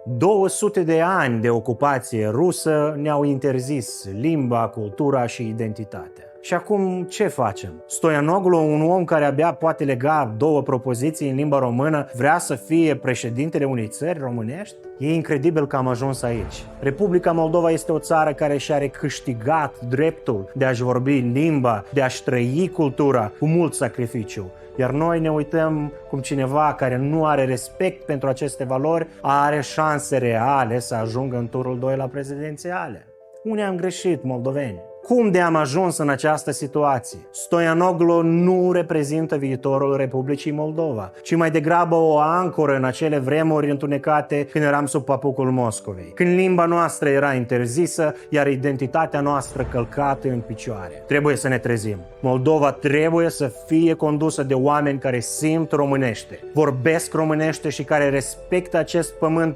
200 de ani de ocupație rusă ne-au interzis limba, cultura și identitatea. Și acum ce facem? Stoianoglu, un om care abia poate lega două propoziții în limba română, vrea să fie președintele unei țări românești? E incredibil că am ajuns aici. Republica Moldova este o țară care și-a câștigat dreptul de a-și vorbi limba, de a-și trăi cultura cu mult sacrificiu. Iar noi ne uităm cum cineva care nu are respect pentru aceste valori are șanse reale să ajungă în turul 2 la prezidențiale. Unde am greșit, moldoveni? Cum de am ajuns în această situație? Stoianoglu nu reprezintă viitorul Republicii Moldova, ci mai degrabă o ancoră în acele vremuri întunecate când eram sub papucul Moscovei, când limba noastră era interzisă, iar identitatea noastră călcată în picioare. Trebuie să ne trezim. Moldova trebuie să fie condusă de oameni care simt românește, vorbesc românește și care respectă acest pământ